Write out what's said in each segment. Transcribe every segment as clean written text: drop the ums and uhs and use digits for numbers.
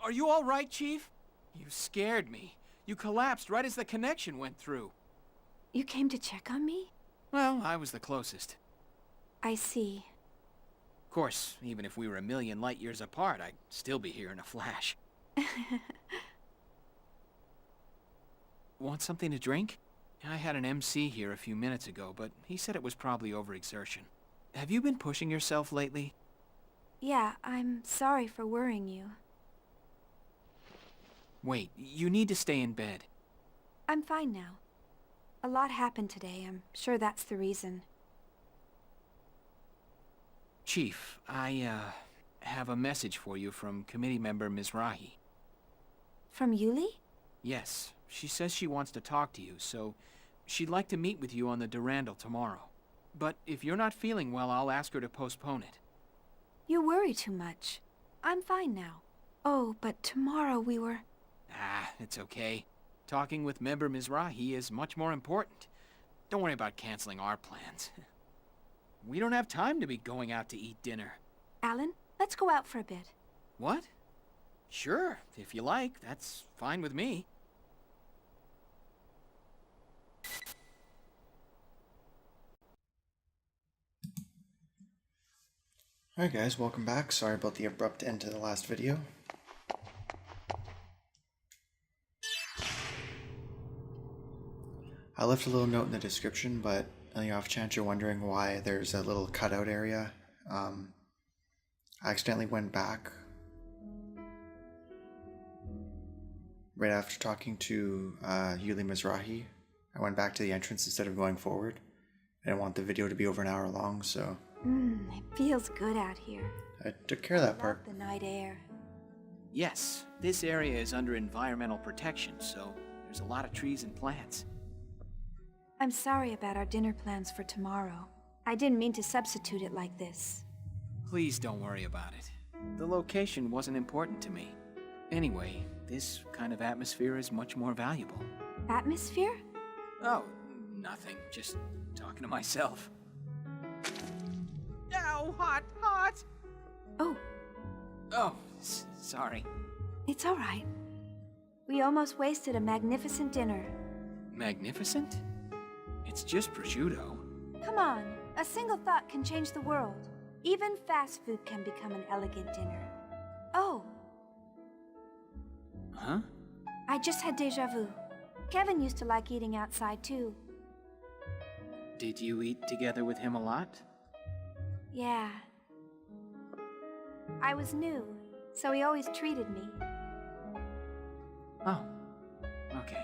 Are you all right, Chief? You scared me. You collapsed right as the connection went through. You came to check on me? Well, I was the closest. I see. Of course, even if we were a million light years apart, I'd still be here in a flash. Want something to drink? I had an MC here a few minutes ago, but he said it was probably overexertion. Have you been pushing yourself lately? Yeah, I'm sorry for worrying you. Wait, you need to stay in bed. I'm fine now. A lot happened today. I'm sure that's the reason. Chief, I, have a message for you from committee member Mizrahi. From Yuli? Yes, she says she wants to talk to you, so she'd like to meet with you on the Durandal tomorrow. But if you're not feeling well, I'll ask her to postpone it. You worry too much. I'm fine now. Oh, but tomorrow we were... Ah, it's okay. Talking with member Mizrahi is much more important. Don't worry about canceling our plans. We don't have time to be going out to eat dinner. Alan, let's go out for a bit. What? Sure, if you like. That's fine with me. Alright guys, welcome back. Sorry about the abrupt end to the last video. I left a little note in the description, but on the off chance you're wondering why there's a little cutout area, I accidentally went back right after talking to Yuli Mizrahi. I went back to the entrance instead of going forward. I didn't want the video to be over an hour long, so... It feels good out here. I took care of that I love part. the night air. Yes, this area is under environmental protection, so there's a lot of trees and plants. I'm sorry about our dinner plans for tomorrow. I didn't mean to substitute it like this. Please don't worry about it. The location wasn't important to me. Anyway, this kind of atmosphere is much more valuable. Atmosphere? Oh, nothing. Just talking to myself. Ow, hot, hot! Oh, Oh, sorry. it's all right. We almost wasted a magnificent dinner. Magnificent? It's just prosciutto. Come on, a single thought can change the world. Even fast food can become an elegant dinner. Oh, Huh? I just had déjà vu. Kevin used to like eating outside too. Did you eat together with him a lot? Yeah. I was new, so he always treated me. Oh, okay.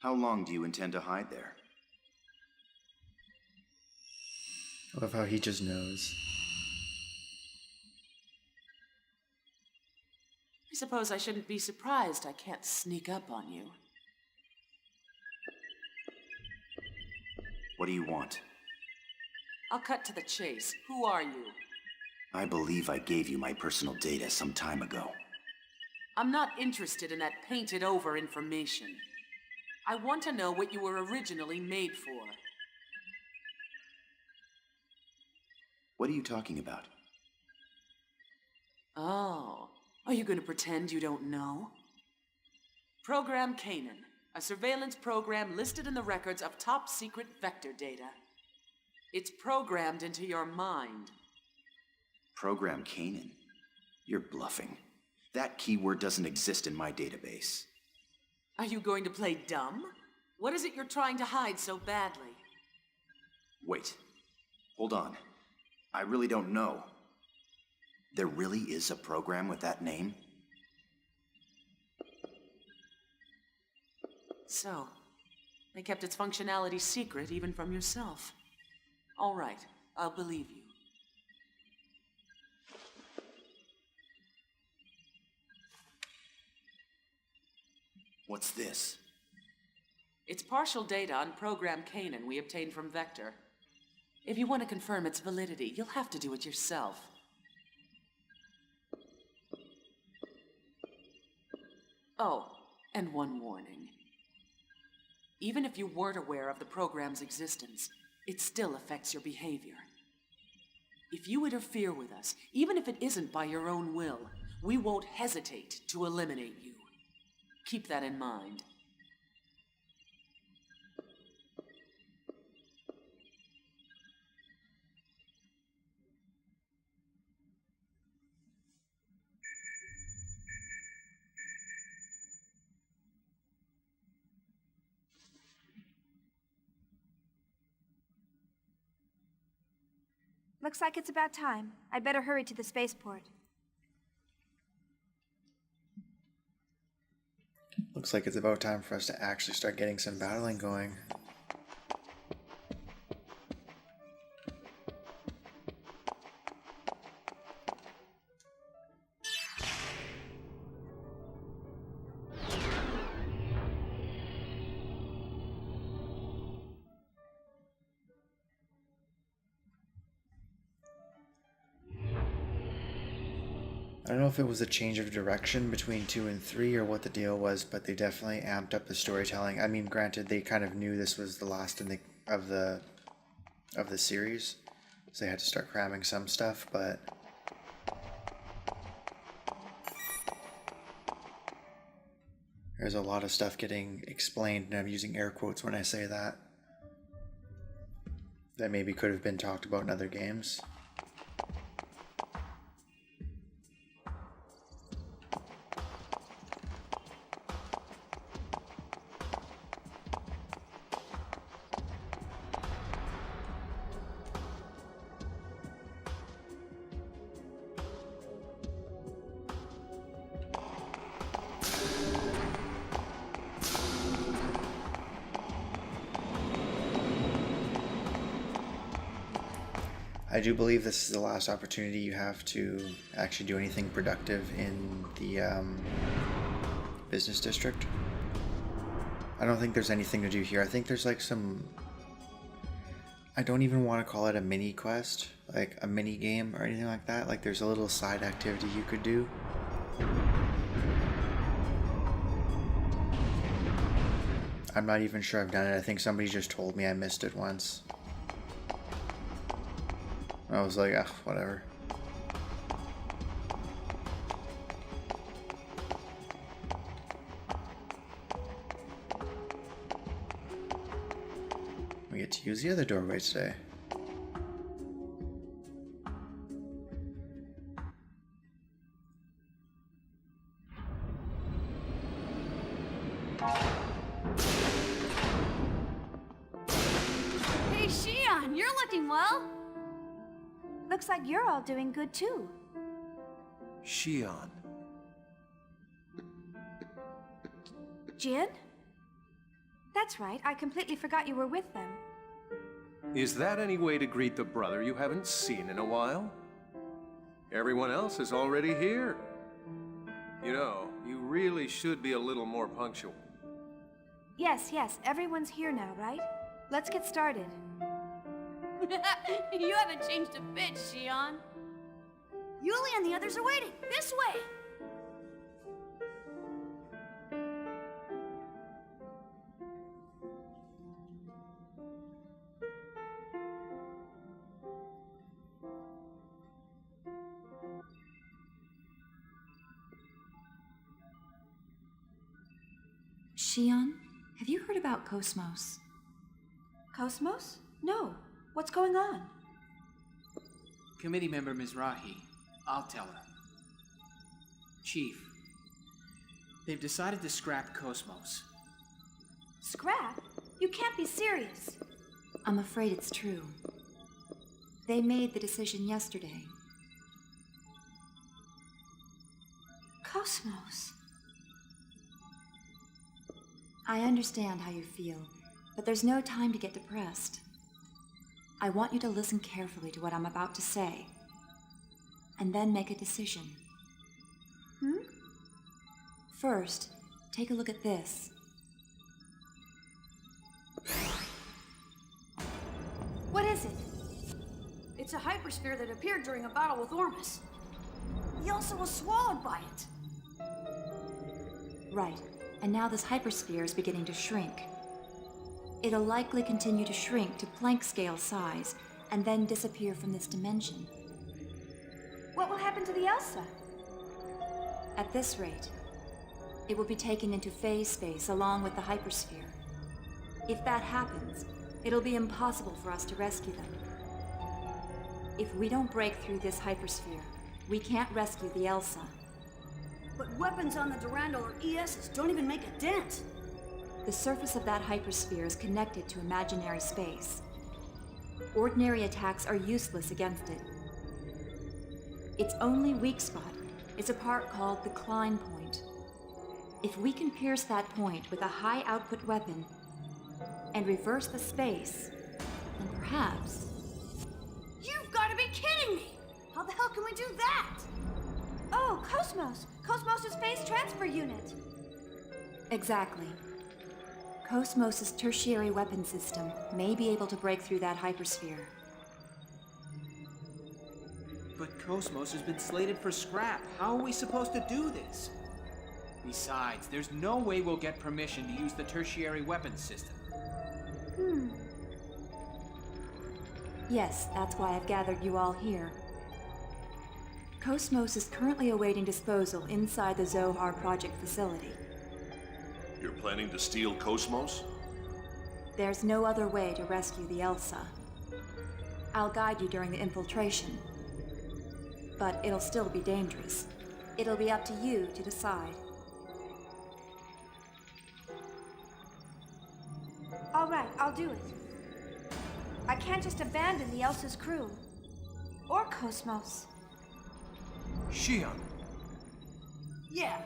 How long do you intend to hide there? I love how he just knows. I suppose I shouldn't be surprised I can't sneak up on you. What do you want? I'll cut to the chase. Who are you? I believe I gave you my personal data some time ago. I'm not interested in that painted-over information. I want to know what you were originally made for. What are you talking about? Oh, are you going to pretend you don't know? Program Canaan, a surveillance program listed in the records of top-secret vector data. It's programmed into your mind. Program Canaan? You're bluffing. That keyword doesn't exist in my database. Are you going to play dumb? What is it you're trying to hide so badly? Wait. Hold on. I really don't know. There really is a program with that name? So, they kept its functionality secret even from yourself. All right, I'll believe you. What's this? It's partial data on Program Canaan we obtained from Vector. If you want to confirm its validity, you'll have to do it yourself. Oh, and one warning. Even if you weren't aware of the program's existence, it still affects your behavior. If you interfere with us, even if it isn't by your own will, we won't hesitate to eliminate you. Keep that in mind. Looks like it's about time. I'd better hurry to the spaceport. Looks like it's about time for us to actually start getting some battling going. I don't know if it was a change of direction between 2 and 3 or what the deal was, but they definitely amped up the storytelling. I mean, granted, they kind of knew this was the last of the series, so they had to start cramming some stuff, but there's a lot of stuff getting explained, and I'm using air quotes when I say that maybe could have been talked about in other games. I do believe this is the last opportunity you have to actually do anything productive in the business district. I don't think there's anything to do here. I think there's like some... I don't even want to call it a mini quest, like a mini game or anything like that. Like there's a little side activity you could do. I'm not even sure I've done it. I think somebody just told me I missed it once. I was like, ah, whatever. We get to use the other doorway today. Hey, Shion, you're looking well. Looks like you're all doing good too. Shion. Jin? That's right, I completely forgot you were with them. Is that any way to greet the brother you haven't seen in a while? Everyone else is already here. You know, you really should be a little more punctual. Yes, everyone's here now, right? Let's get started. You haven't changed a bit, Shion. Yuli and the others are waiting. This way! Shion, have you heard about KOS-MOS? KOS-MOS? No. What's going on? Committee member Mizrahi. I'll tell her. Chief, they've decided to scrap KOS-MOS. Scrap? You can't be serious. I'm afraid it's true. They made the decision yesterday. KOS-MOS. I understand how you feel, but there's no time to get depressed. I want you to listen carefully to what I'm about to say, and then make a decision. First, take a look at this. What is it? It's a hypersphere that appeared during a battle with Ormus. He also was swallowed by it. Right. And now this hypersphere is beginning to shrink. It'll likely continue to shrink to Planck scale size, and then disappear from this dimension. What will happen to the Elsa? At this rate, it will be taken into phase space along with the hypersphere. If that happens, it'll be impossible for us to rescue them. If we don't break through this hypersphere, we can't rescue the Elsa. But weapons on the Durandal or ESs don't even make a dent. The surface of that hypersphere is connected to imaginary space. Ordinary attacks are useless against it. Its only weak spot is a part called the Klein point. If we can pierce that point with a high-output weapon and reverse the space, then perhaps... You've got to be kidding me! How the hell can we do that? Oh, KOS-MOS! KOS-MOS's phase transfer unit! Exactly. KOS-MOS's tertiary weapon system may be able to break through that hypersphere. But KOS-MOS has been slated for scrap. How are we supposed to do this? Besides, there's no way we'll get permission to use the tertiary weapons system. Yes, that's why I've gathered you all here. KOS-MOS is currently awaiting disposal inside the Zohar Project facility. You're planning to steal KOS-MOS? There's no other way to rescue the Elsa. I'll guide you during the infiltration. But it'll still be dangerous. It'll be up to you to decide. All right, I'll do it. I can't just abandon the Elsa's crew. Or KOS-MOS. Xion! Yeah,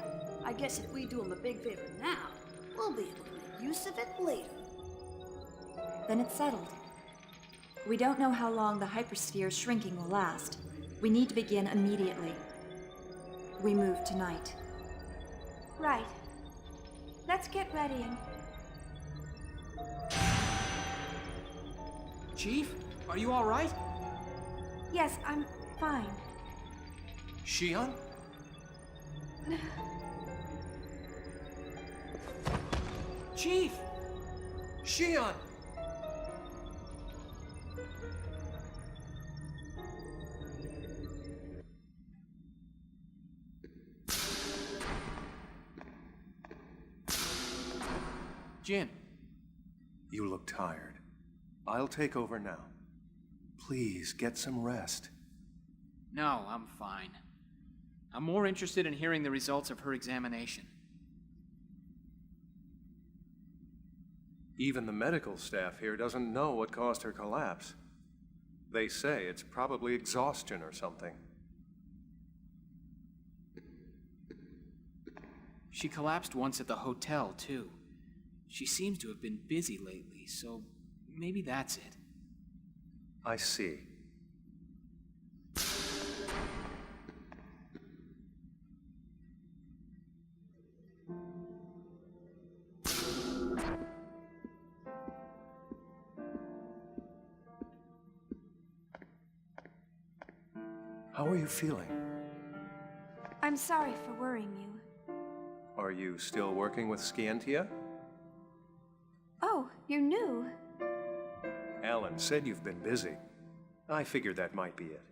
I guess if we do him a big favor now, we'll be able to make use of it later. Then it's settled. We don't know how long the hypersphere's shrinking will last. We need to begin immediately. We move tonight. Right. Let's get ready and... Chief, are you all right? Yes, I'm fine. Xion? Chief! Xion! Jin. You look tired. I'll take over now. Please, get some rest. No, I'm fine. I'm more interested in hearing the results of her examination. Even the medical staff here doesn't know what caused her collapse. They say it's probably exhaustion or something. She collapsed once at the hotel, too. She seems to have been busy lately, so maybe that's it. I see. How are you feeling? I'm sorry for worrying you. Are you still working with Scientia? Oh, you're new. Alan said you've been busy. I figured that might be it.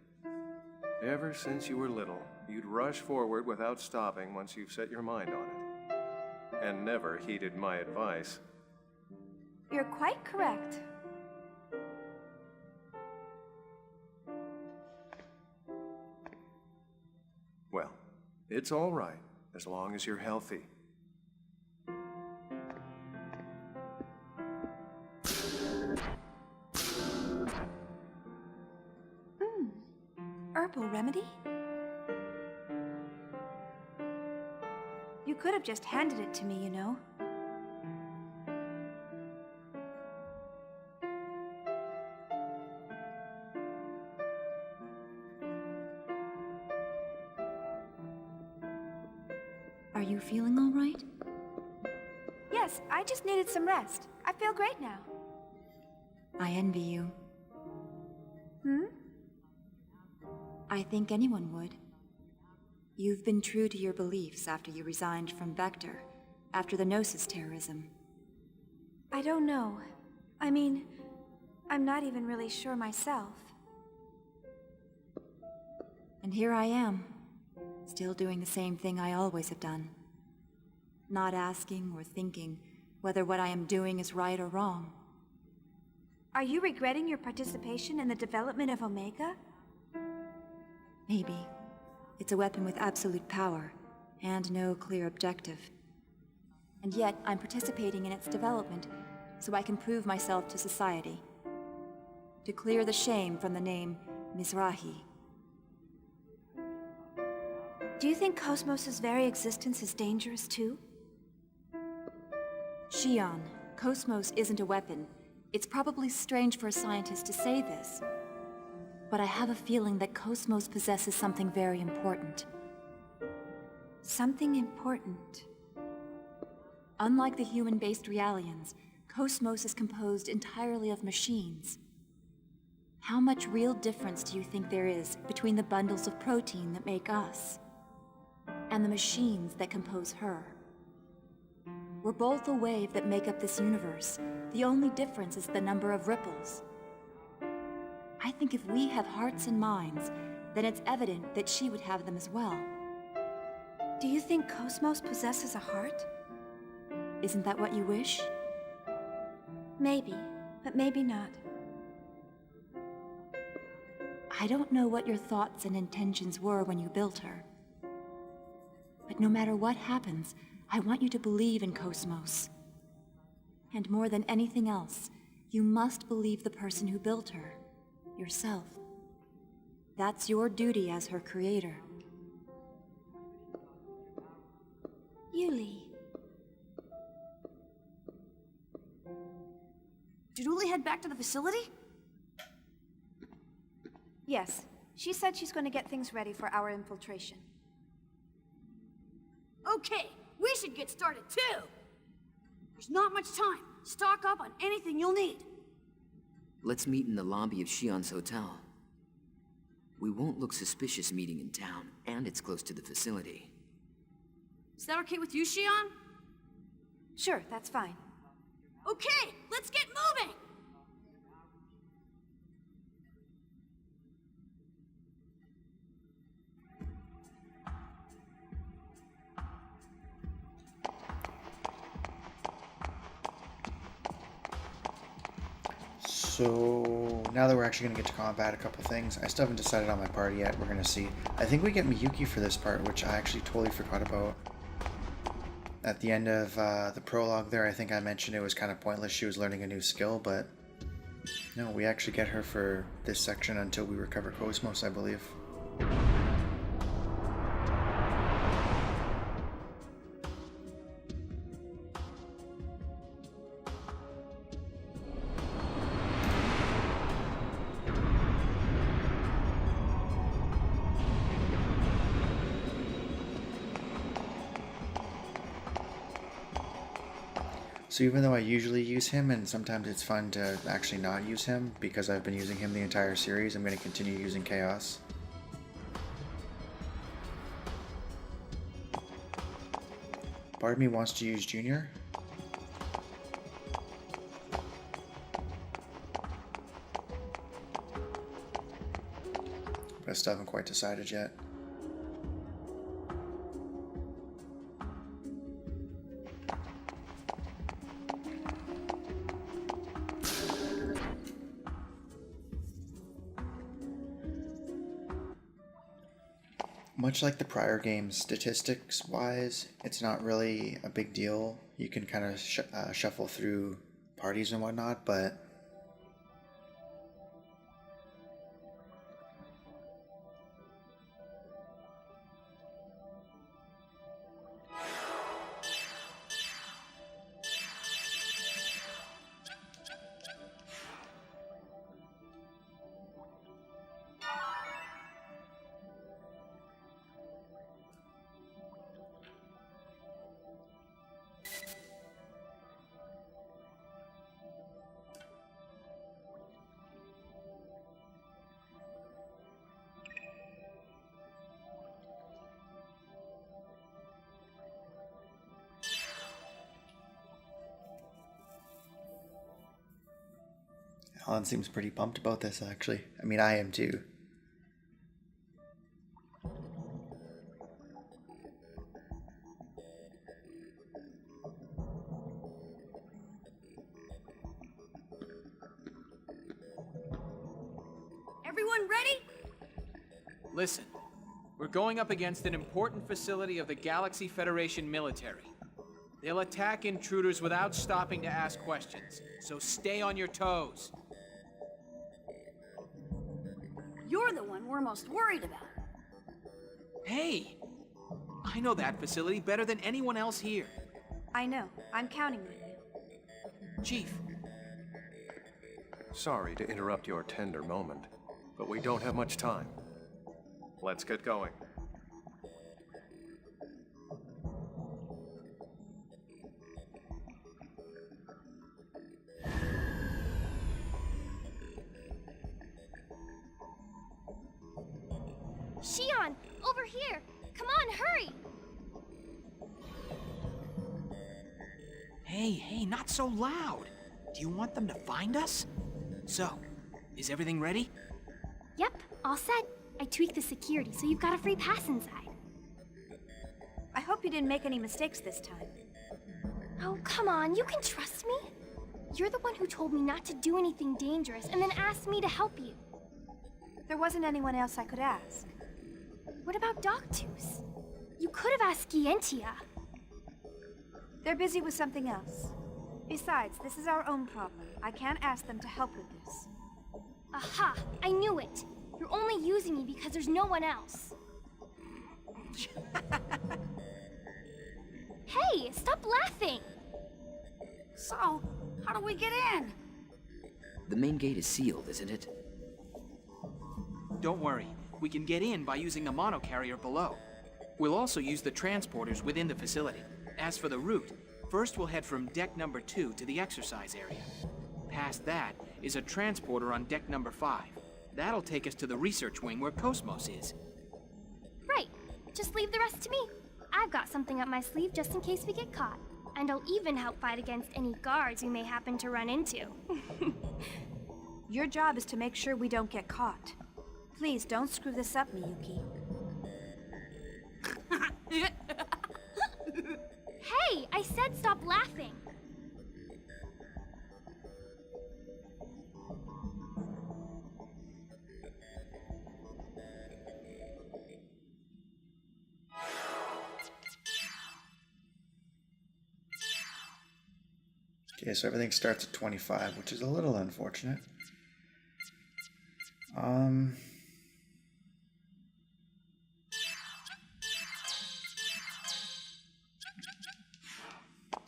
Ever since you were little, you'd rush forward without stopping once you've set your mind on it. And never heeded my advice. You're quite correct. Well, it's all right, as long as you're healthy. Herbal remedy? You could have just handed it to me, you know. Are you feeling all right? Yes, I just needed some rest. I feel great now. I envy you. Hmm? I think anyone would. You've been true to your beliefs after you resigned from Vector, after the Gnosis terrorism? I don't know. I mean, I'm not even really sure myself. And here I am, still doing the same thing I always have done. Not asking or thinking whether what I am doing is right or wrong. Are you regretting your participation in the development of Omega? Maybe. It's a weapon with absolute power, and no clear objective. And yet, I'm participating in its development, so I can prove myself to society. To clear the shame from the name Mizrahi. Do you think KOS-MOS's very existence is dangerous too? Shion, KOS-MOS isn't a weapon. It's probably strange for a scientist to say this. But I have a feeling that KOS-MOS possesses something very important. Something important? Unlike the human-based Realians, KOS-MOS is composed entirely of machines. How much real difference do you think there is between the bundles of protein that make us and the machines that compose her? We're both a wave that make up this universe. The only difference is the number of ripples. I think if we have hearts and minds, then it's evident that she would have them as well. Do you think KOS-MOS possesses a heart? Isn't that what you wish? Maybe, but maybe not. I don't know what your thoughts and intentions were when you built her. But no matter what happens, I want you to believe in KOS-MOS. And more than anything else, you must believe the person who built her, yourself. That's your duty as her creator. Yuli. Did Uli head back to the facility? Yes. She said she's going to get things ready for our infiltration. Okay, we should get started too! There's not much time. Stock up on anything you'll need. Let's meet in the lobby of Shion's hotel. We won't look suspicious meeting in town, and it's close to the facility. Is that okay with you, Shion? Sure, that's fine. Okay, let's get moving! So now that we're actually going to get to combat a couple things, I still haven't decided on my party yet. We're going to see. I think we get Miyuki for this part, which I actually totally forgot about. At the end of the prologue there, I think I mentioned it was kind of pointless. She was learning a new skill, but no, we actually get her for this section until we recover KOS-MOS, I believe. So even though I usually use him, and sometimes it's fun to actually not use him, because I've been using him the entire series, I'm going to continue using Chaos. Part of me wants to use Junior. But I still haven't quite decided yet. Much like the prior games, statistics-wise, it's not really a big deal. You can kind of shuffle through parties and whatnot, but Alan seems pretty pumped about this, actually. I mean, I am too. Everyone ready? Listen, we're going up against an important facility of the Galaxy Federation military. They'll attack intruders without stopping to ask questions, so stay on your toes. You're the one we're most worried about. Hey, I know that facility better than anyone else here. I know. I'm counting on you. Chief, Sorry to interrupt your tender moment, but we don't have much time. Let's get going. Shion, over here! Come on, hurry! hey, not so loud. Do you want them to find us? So, is everything ready? Yep, all set. I tweaked the security, so you've got a free pass inside. I hope you didn't make any mistakes this time. Oh, come on, you can trust me. You're the one who told me not to do anything dangerous and then asked me to help you. There wasn't anyone else I could ask. What about Doctus? You could have asked Gientia. They're busy with something else. Besides, this is our own problem. I can't ask them to help with this. Aha! I knew it! You're only using me because there's no one else. Hey, stop laughing! So, how do we get in? The main gate is sealed, isn't it? Don't worry, we can get in by using the monocarrier below. We'll also use the transporters within the facility. As for the route, first we'll head from deck number 2 to the exercise area. Past that is a transporter on deck number 5. That'll take us to the research wing where KOS-MOS is. Right. Just leave the rest to me. I've got something up my sleeve just in case we get caught. And I'll even help fight against any guards we may happen to run into. Your job is to make sure we don't get caught. Please don't screw this up, Miyuki. Hey, I said stop laughing. Okay, so everything starts at 25, which is a little unfortunate.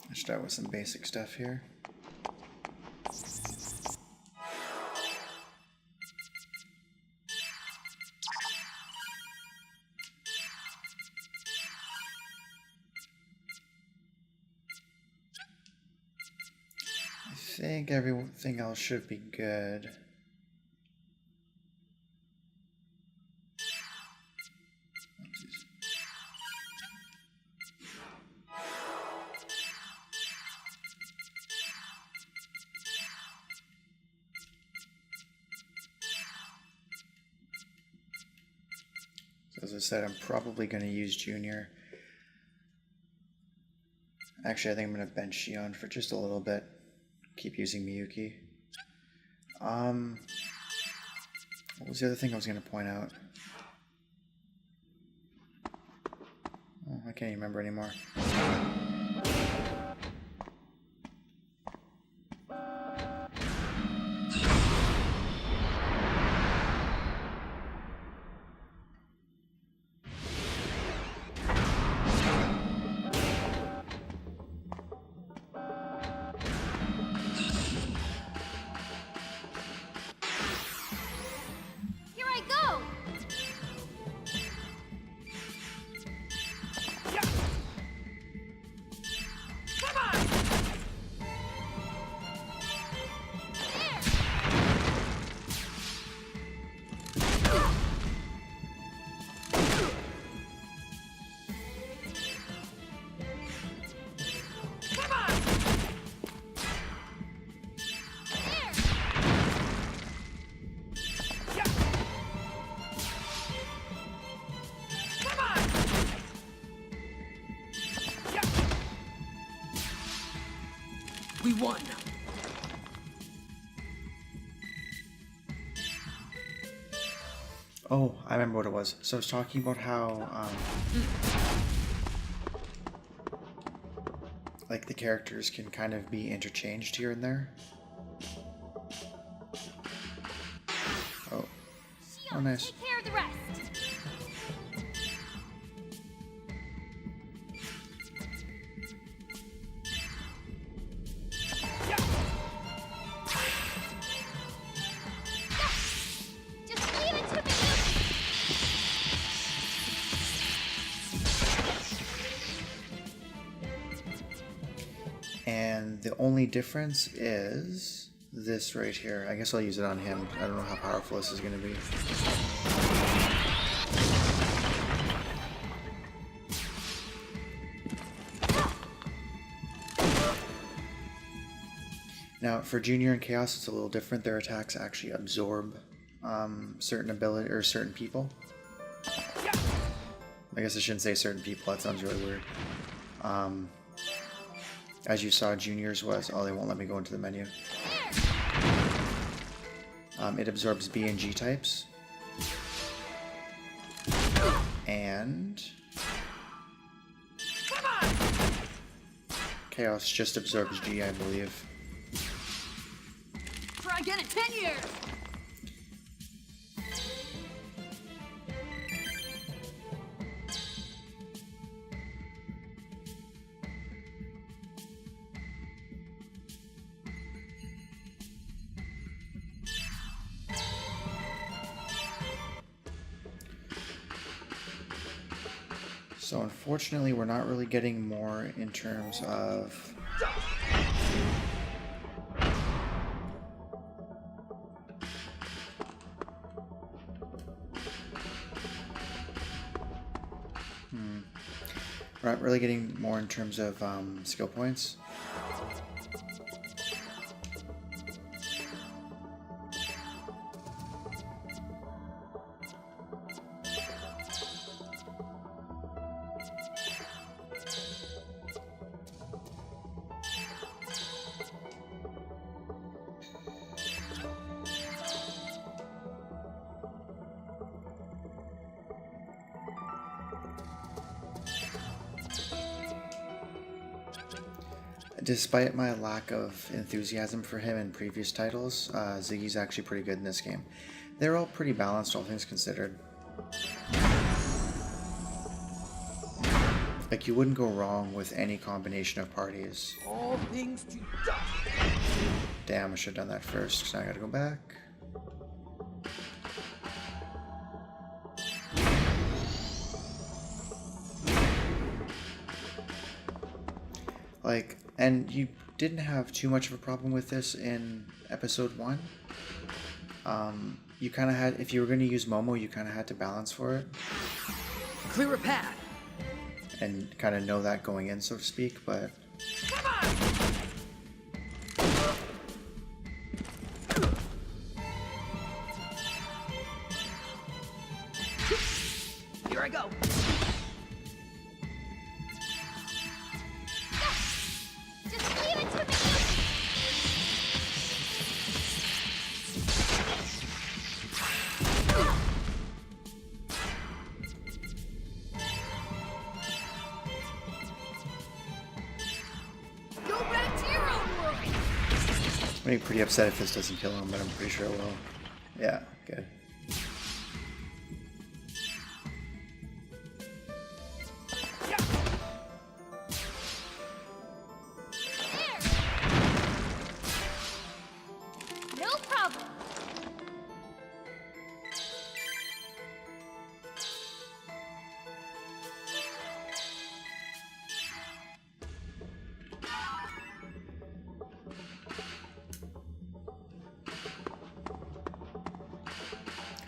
Let's start with some basic stuff here. I think everything else should be good. So as I said, I'm probably going to use Junior. Actually, I think I'm going to bench Shion for just a little bit. Keep using Miyuki. What was the other thing I was going to point out? Oh, I can't even remember anymore. Here I go! one. Oh, I remember what it was. So I was talking about how, like, the characters can kind of be interchanged here and there. Oh. Oh, nice. Take care of the rest. Just leave it to me. And the only difference is this right here. I guess I'll use it on him. I don't know how powerful this is going to be. Now, for Junior and Chaos, it's a little different. Their attacks actually absorb certain ability or certain people. I guess I shouldn't say certain people. That sounds really weird. As you saw, Junior's was... Oh, they won't let me go into the menu. It absorbs B and G types. And... Chaos just absorbs G, I believe. Try again in 10 years. So unfortunately, we're not really getting more in terms of... We're not really getting more in terms of skill points. Despite my lack of enthusiasm for him in previous titles, Ziggy's actually pretty good in this game. They're all pretty balanced, all things considered. Like, you wouldn't go wrong with any combination of parties. All things to Damn, I should have done that first, because now I gotta go back. Like, and you didn't have too much of a problem with this in episode 1. You kind of had, if you were going to use Momo, you kind of had to balance for it. clear a path. And kind of know that going in, so to speak, but... Here I go. Just leave it to me. Go back to your own world. I'm gonna be pretty upset if this doesn't kill him, but I'm pretty sure it will. Yeah, good. No problem.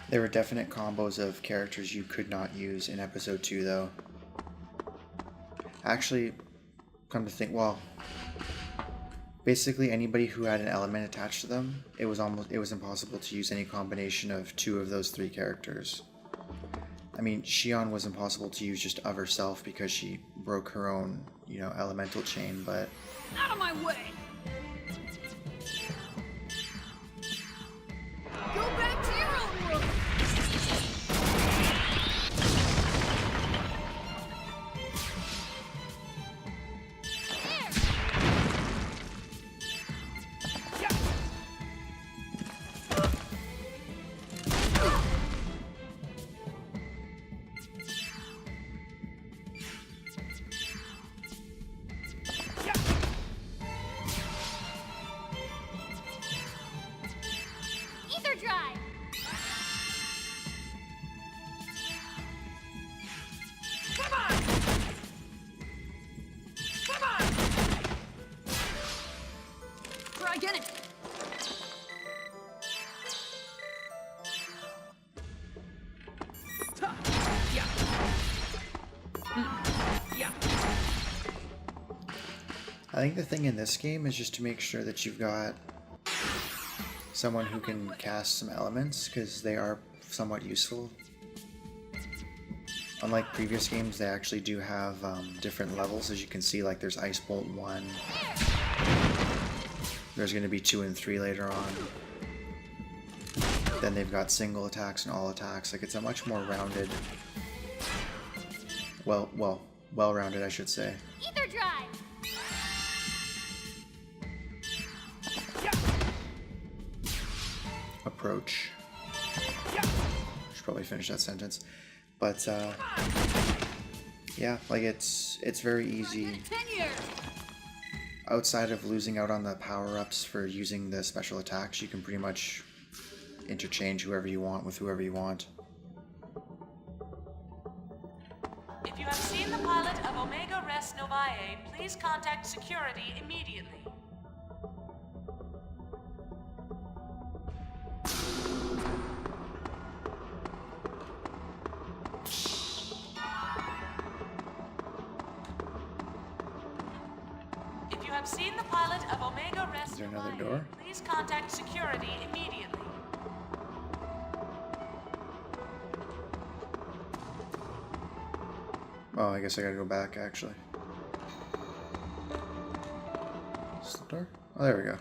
There were definite combos of characters you could not use in episode 2, though. Actually, come to think, well, basically anybody who had an element attached to them, it was impossible to use any combination of 2 of those 3 characters. I mean, Xion was impossible to use just of herself because she broke her own, elemental chain, but... Out of my way. try getting. I think the thing in this game is just to make sure that you've got someone who can cast some elements, because they are somewhat useful. Unlike previous games, they actually do have different levels. As you can see, like there's Ice Bolt 1. There's going to be 2 and 3 later on. Then they've got single attacks and all attacks. Like, it's a much more rounded, well-rounded, I should say. Ether drive! Approach. Should probably finish that sentence. But yeah, like it's very easy. Outside of losing out on the power-ups for using the special attacks, you can pretty much interchange whoever you want with whoever you want. If you have seen the pilot of Omega Res Novae, please contact security immediately. If you have seen the pilot of Omega Res Is there another Novae, door? please contact security immediately. Oh, I guess I gotta go back, actually. Is the door? Oh, there we go.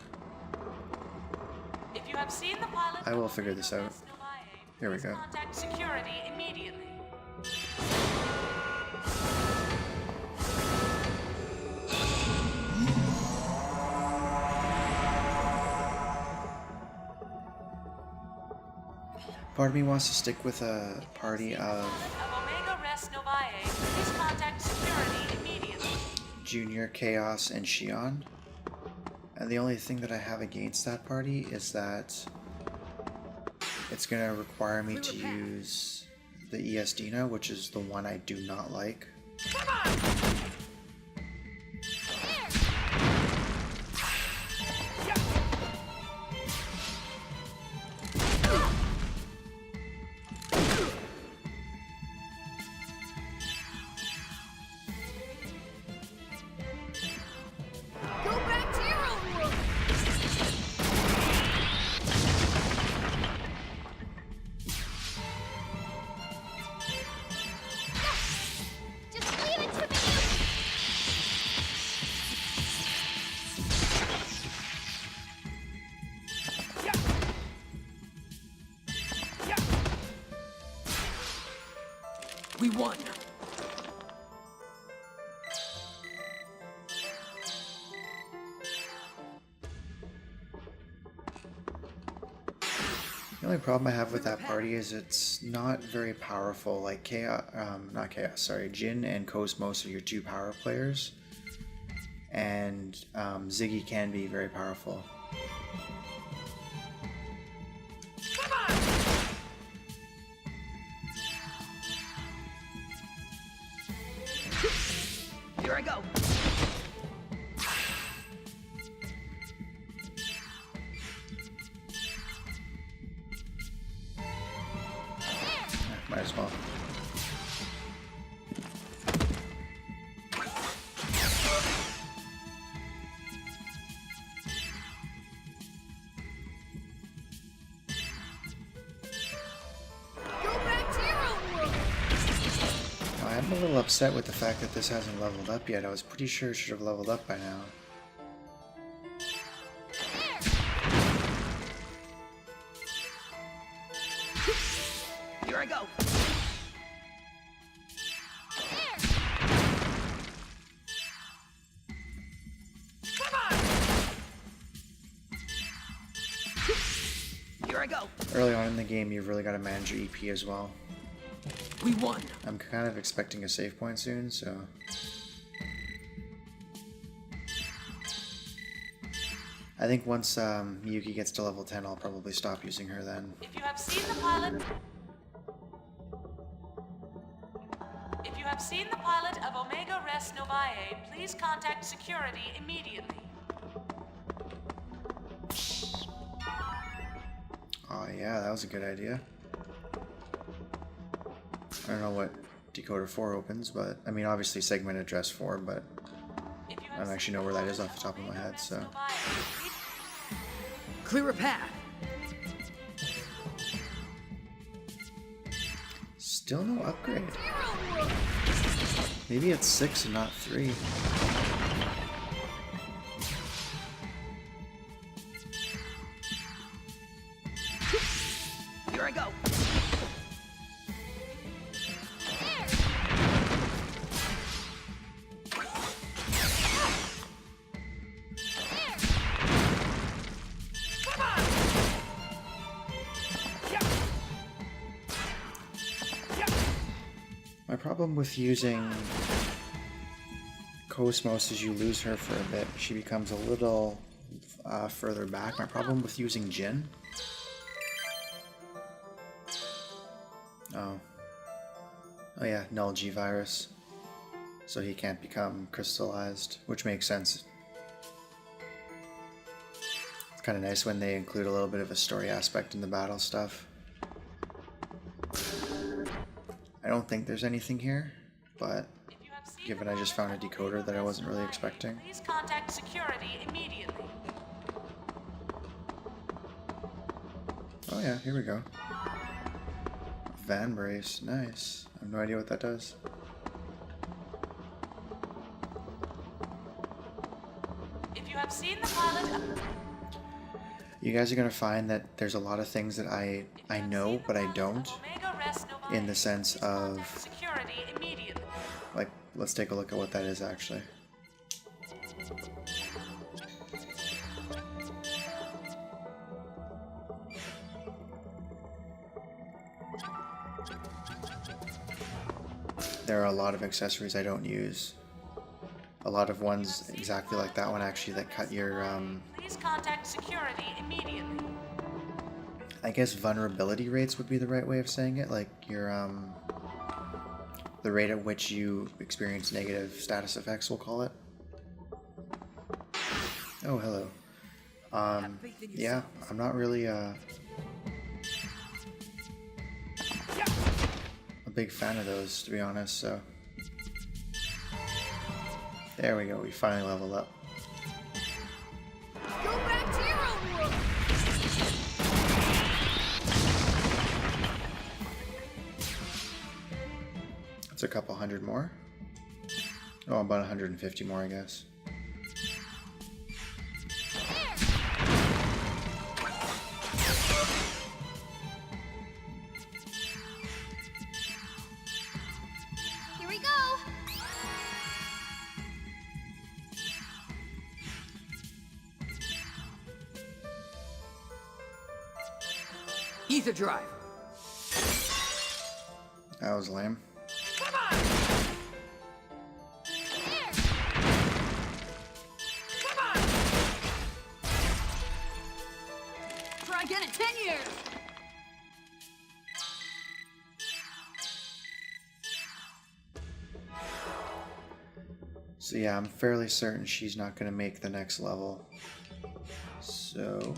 If you have seen the pilot I will of figure Omega this out. Res Novae, Here we please go. contact security immediately. Part of me wants to stick with a party of Of Omega Res Novae, please contact security immediately. Junior, Chaos, and Shion. And the only thing that I have against that party is that it's going to require me to use the ESDina, which is the one I do not like. Go back to your own world. Just leave it to me! We won! The only problem I have with that party is it's not very powerful. Like Jin and KOS-MOS are your 2 power players, and Ziggy can be very powerful. Here I go. Might as well. Go back to your own world. I'm a little upset with the fact that this hasn't leveled up yet. I was pretty sure it should have leveled up by now. Here I go. Here I go. Early on in the game, you've really got to manage your EP as well. We won! I'm kind of expecting a save point soon, so... I think once Miyuki gets to level 10, I'll probably stop using her then. If you have seen the pilot... If you have seen the pilot of Omega Res Novae, please contact security immediately. yeah, that was a good idea. I don't know what decoder 4 opens, but I mean, obviously segment address 4, but I don't actually know where that is off the top of my head, so. Clear a path. Still no upgrade. Maybe it's 6 and not 3. Here I go. My problem with using KOS-MOS is you lose her for a bit. She becomes a little further back. My problem with using Jin. Oh yeah, null G virus. So he can't become crystallized, which makes sense. It's kind of nice when they include a little bit of a story aspect in the battle stuff. I don't think there's anything here, but given I just found a decoder that I wasn't really expecting. Please contact security immediately. Oh yeah, here we go. Van brace, nice. I have no idea what that does. If you have seen the pilot, You guys are gonna find that there's a lot of things that I know, but I don't. In the sense of, security immediately. like, let's take a look at what that is actually. There are a lot of accessories I don't use. A lot of ones exactly like that one actually that cut your, Please contact security immediately. I guess vulnerability rates would be the right way of saying it, like your, the rate at which you experience negative status effects, we'll call it. Oh, hello. Yeah, I'm not really, a big fan of those, to be honest, so. There we go, we finally leveled up. Go back to your own world! That's a couple hundred more. Oh, about 150 more, I guess. Here we go. Ether drive. That was lame. Try again in 10 years! So yeah, I'm fairly certain she's not going to make the next level. So...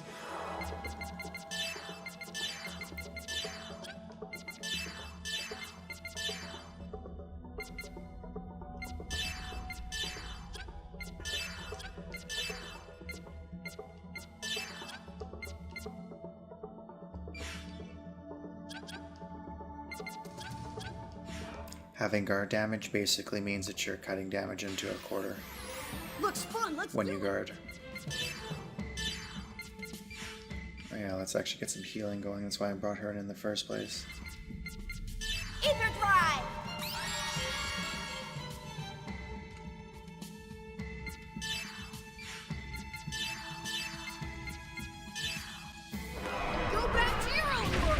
having guard damage basically means that you're cutting damage into a quarter Looks fun, let's when do you it. guard. Oh yeah, let's actually get some healing going. That's why I brought her in the first place. Ether drive! Go back to your own world!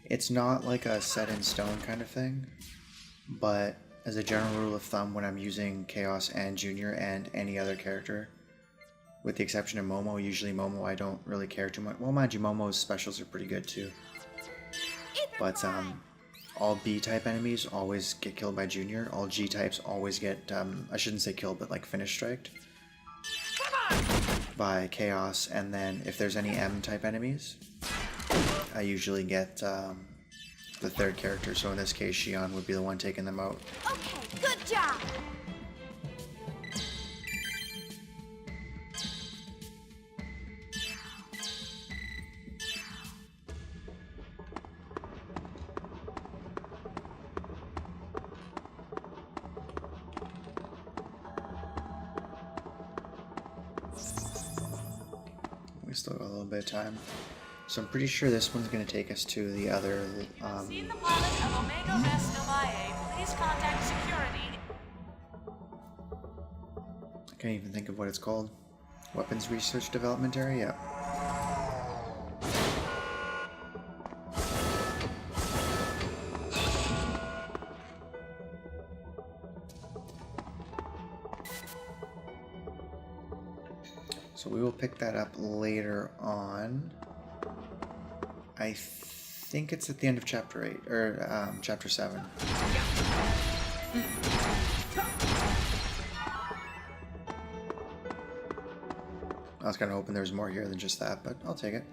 It's not like a set in stone kind of thing, but as a general rule of thumb, when I'm using Chaos and Junior and any other character, with the exception of Momo. Usually Momo I don't really care too much. Well, mind you, Momo's specials are pretty good too. But all B-type enemies always get killed by Junior. All G-types always get, I shouldn't say killed, but like finish striked by Chaos. And then if there's any M-type enemies, I usually get the third character. So in this case, Xion would be the one taking them out. Okay, good job! We still got a little bit of time. So I'm pretty sure this one's going to take us to the other... Seen the pilot of Omega Res Novae. Please contact security. I can't even think of what it's called. Weapons Research Development Area? Yeah. So we will pick that up later on. I think it's at the end of Chapter 8, or Chapter 7. I was kind of hoping there was more here than just that, but I'll take it.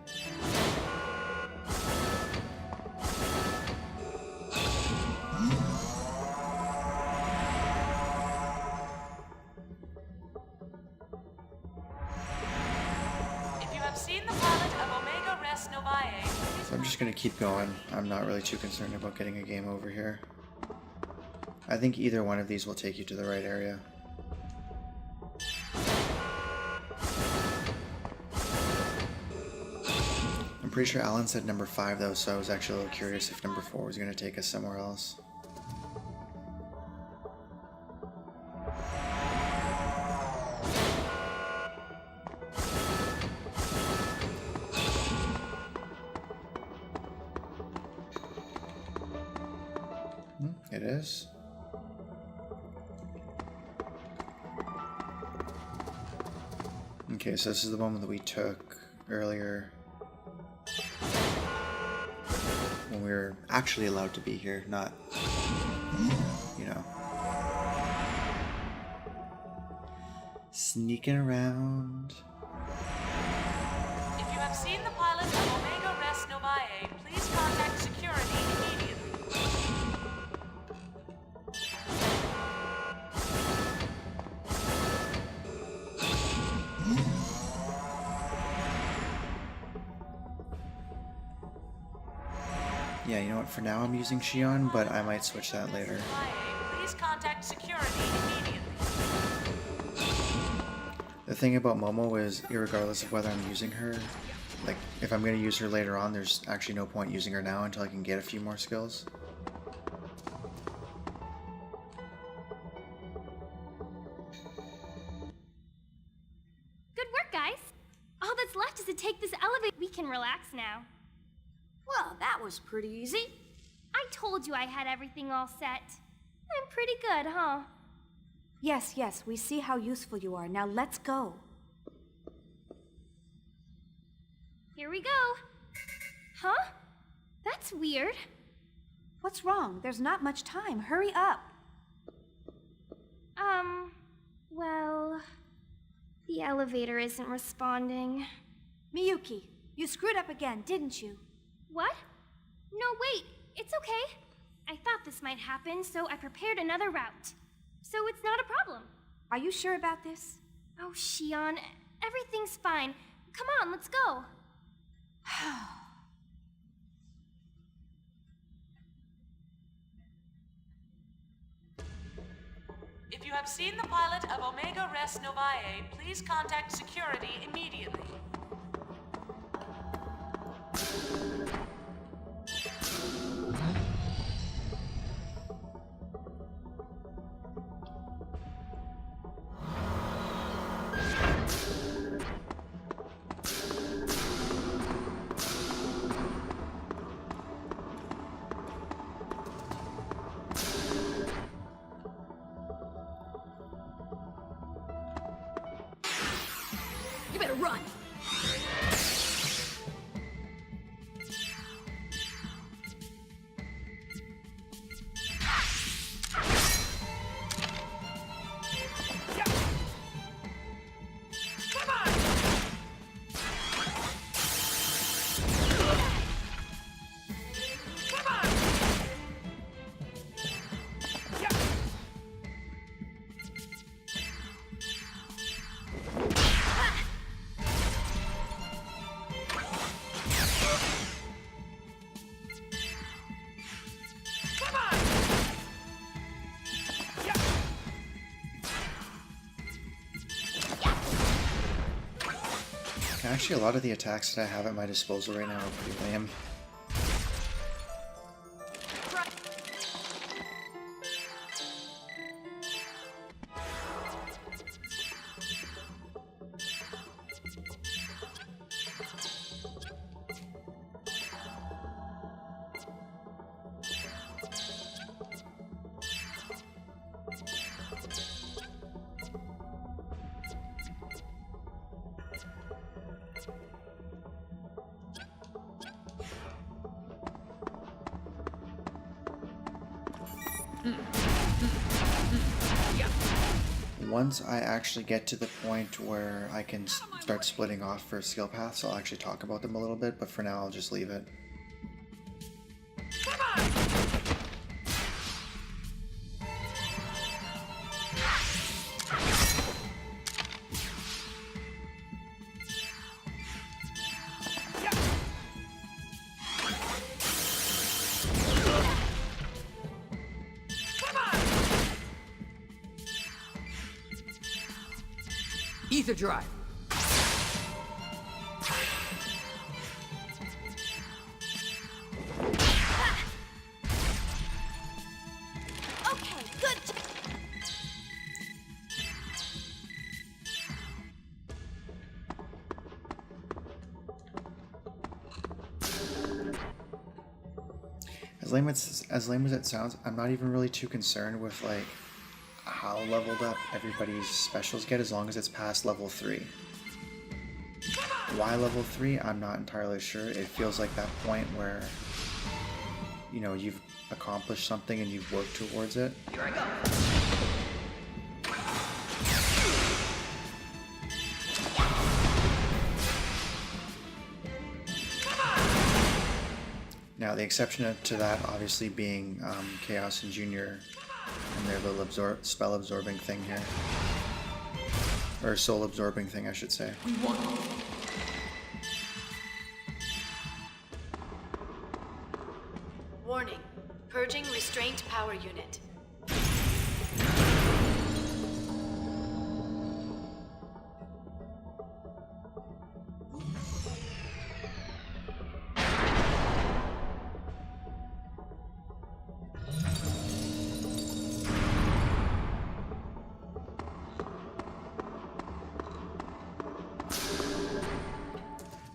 So I'm just going to keep going. I'm not really too concerned about getting a game over here. I think either one of these will take you to the right area. I'm pretty sure Alan said number 5 though, so I was actually a little curious if number 4 was going to take us somewhere else. It is. Okay, so this is the one that we took earlier when we were actually allowed to be here, not, you know, sneaking around. If you have seen the pilot of Omega Res Novae, please contact security immediately. Yeah, you know what, for now I'm using Xion, but I might switch that later. Please contact security immediately. The thing about Momo is, irregardless of whether I'm using her, like, if I'm going to use her later on, there's actually no point using her now until I can get a few more skills. Good work, guys. All that's left is to take this elevator. We can relax now. Well, that was pretty easy. I told you I had everything all set. I'm pretty good, huh? Yes, yes, we see how useful you are. Now let's go. Here we go. Huh? That's weird. What's wrong? There's not much time. Hurry up. Well, the elevator isn't responding. Miyuki, you screwed up again, didn't you? What? No, wait. It's okay. I thought this might happen, so I prepared another route. So it's not a problem. Are you sure about this? Oh, Xion, everything's fine. Come on, let's go. If you have seen the pilot of Omega Res Novae, please contact security immediately. better run. Actually, a lot of the attacks that I have at my disposal right now are pretty lame. Once I actually get to the point where I can start splitting off for skill paths, I'll actually talk about them a little bit, but for now I'll just leave it. Ether drive. Okay, good. As lame as it sounds, I'm not even really too concerned with like how leveled up everybody's specials get as long as it's past level 3. Why level 3? I'm not entirely sure. It feels like that point where, you know, you've accomplished something and you've worked towards it. Here I go. Now, the exception to that obviously being Chaos and Junior and their little spell absorbing thing here. Or soul absorbing thing, I should say. We won. Warning. Purging restraint power unit.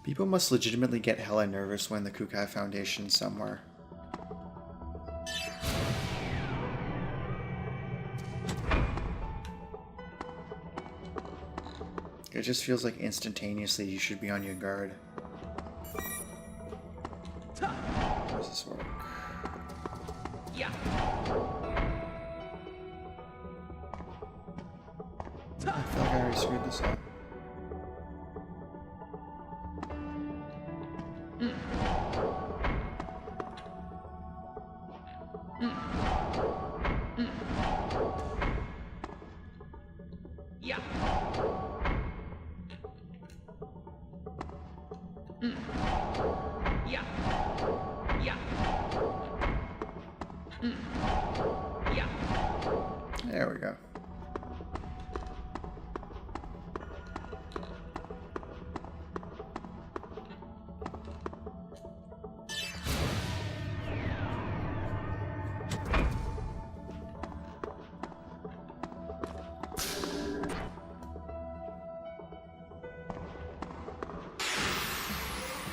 People must legitimately get hella nervous when the Kukai Foundation's somewhere. It just feels like instantaneously you should be on your guard. How does this work? Yeah. I feel like I already screwed this up. Yeah. Yeah. Yeah. Yeah. There we go.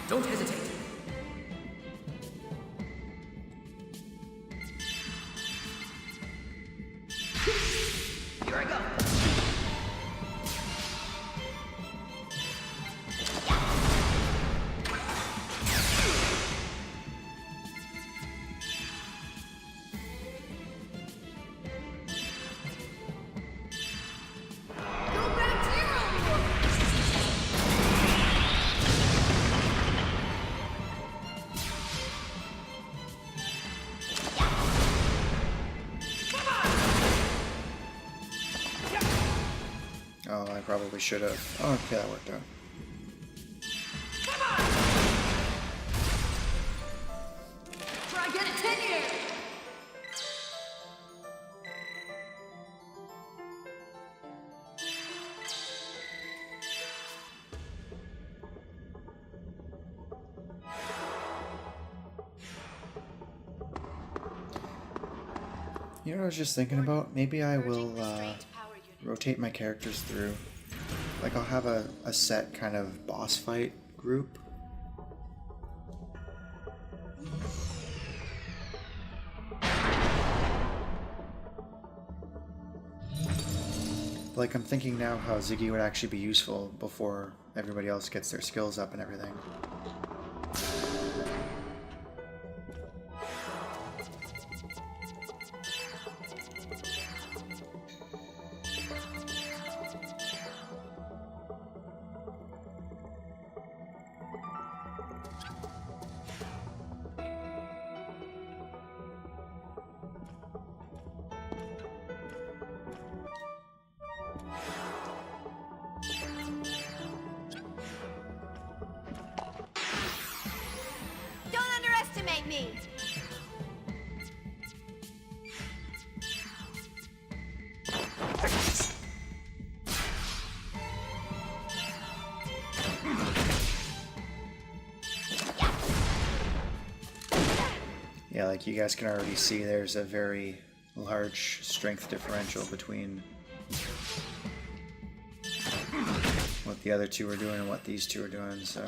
Don't hesitate. Here I go. probably should have. Oh, okay, that worked out. Try get it 10 years! You know what I was just thinking about? Maybe I will rotate my characters through. Like, I'll have a set kind of boss fight group. Like, I'm thinking now how Ziggy would actually be useful before everybody else gets their skills up and everything. Don't underestimate me! Yeah, like you guys can already see, there's a very large strength differential between what the other two are doing and what these two are doing, so...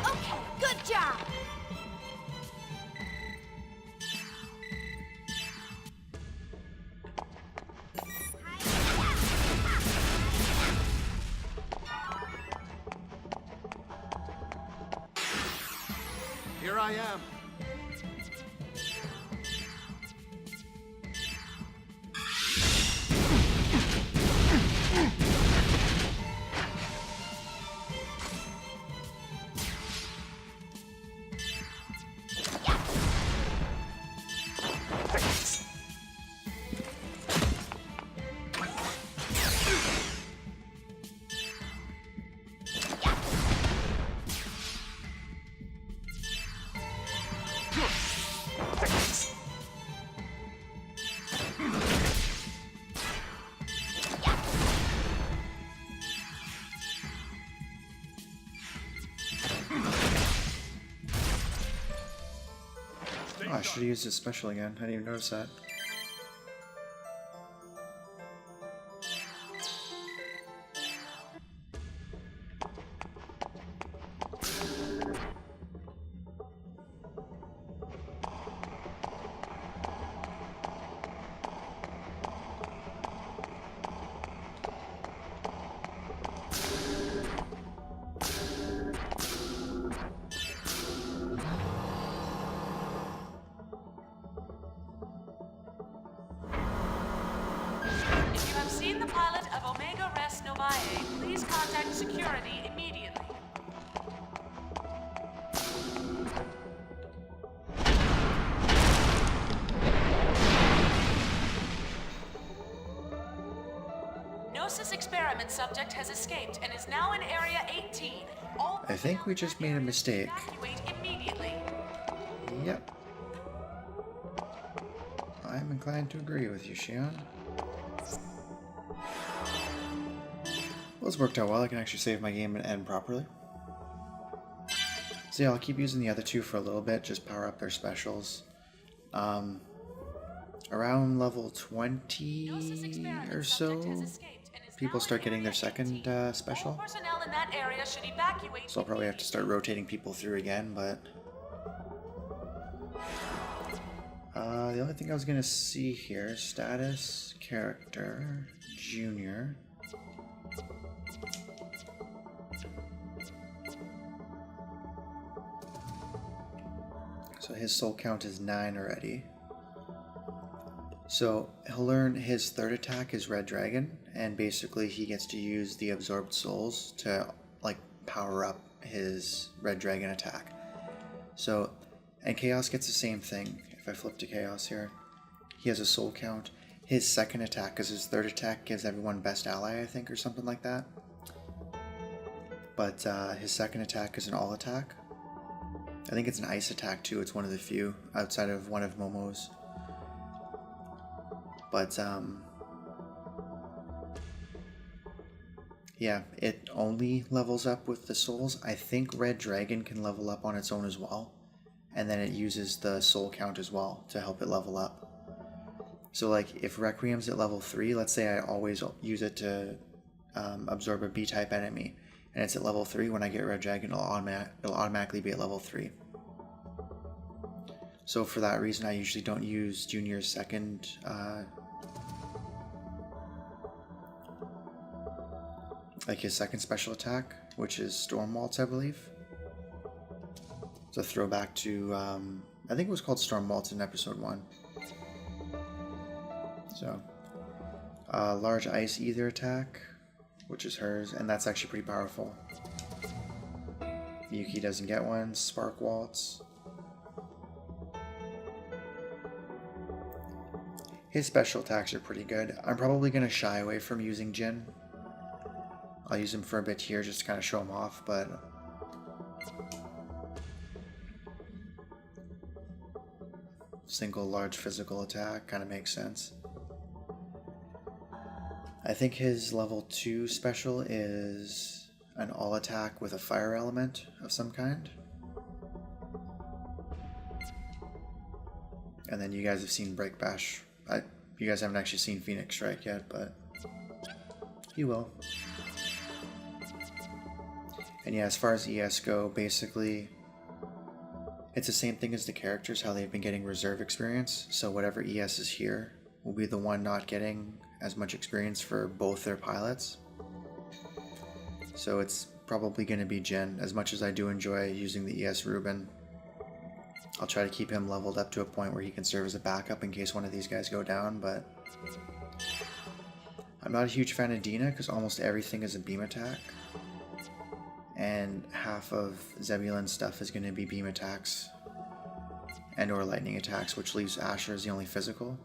Okay, good job! Here I am. Oh, I should have used his special again. I didn't even notice that. If you have seen the pilot of Omega Res Novae, please contact security immediately. Gnosis experiment subject has escaped and is now in Area 18. All I think we just made a mistake. evacuate immediately. Yep. I'm inclined to agree with you, Shion. Well, it's worked out well. I can actually save my game and end properly. So yeah, I'll keep using the other two for a little bit, just power up their specials. Around level 20 or so, people start getting their second special. Personnel in that area should evacuate. So I'll probably have to start rotating people through again, but... the only thing I was going to see here, status, character, junior. So his soul count is 9 already. So he'll learn his third attack is Red Dragon, and basically he gets to use the absorbed souls to like power up his Red Dragon attack. So, and Chaos gets the same thing. If I flip to Chaos here, he has a soul count. his second attack, because his third attack gives everyone best ally, I think, or something like that. But his second attack is an all attack. I think it's an ice attack too. It's one of the few outside of one of Momo's. But yeah, it only levels up with the souls. I think Red Dragon can level up on its own as well. And then it uses the soul count as well to help it level up. So like if Requiem's at level 3, let's say I always use it to absorb a B-type enemy, and it's at level 3, when I get Red Dragon it'll automatically be at level 3. So for that reason I usually don't use Junior's second like his second special attack, which is Storm Waltz, I believe. It's a throwback to, I think it was called Storm Waltz in episode 1. So, large ice ether attack, which is hers, and that's actually pretty powerful. Yuki doesn't get one. Spark Waltz. His special attacks are pretty good. I'm probably going to shy away from using Jin. I'll use him for a bit here just to kind of show him off, but single large physical attack kind of makes sense. I think his level 2 special is an all attack with a fire element of some kind. And then you guys have seen Break Bash. You guys haven't actually seen Phoenix Strike yet, but you will. And yeah, as far as ES go, basically it's the same thing as the characters, how they've been getting reserve experience. So whatever ES is here will be the one not getting as much experience for both their pilots. So it's probably going to be Jin. As much as I do enjoy using the ES Ruben, I'll try to keep him leveled up to a point where he can serve as a backup in case one of these guys go down, but I'm not a huge fan of Dina because almost everything is a beam attack. And half of Zebulon's stuff is going to be beam attacks and or lightning attacks, which leaves Asher as the only physical.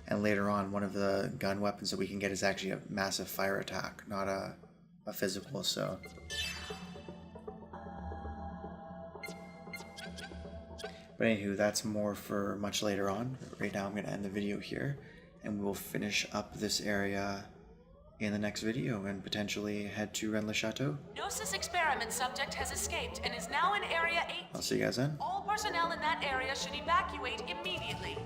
And later on, one of the gun weapons that we can get is actually a massive fire attack, not a physical, so. But anywho, that's more for much later on. Right now I'm going to end the video here, and we will finish up this area in the next video and potentially head to Rennes le Chateau. Gnosis experiment subject has escaped and is now in Area 8. I'll see you guys then. All personnel in that area should evacuate immediately.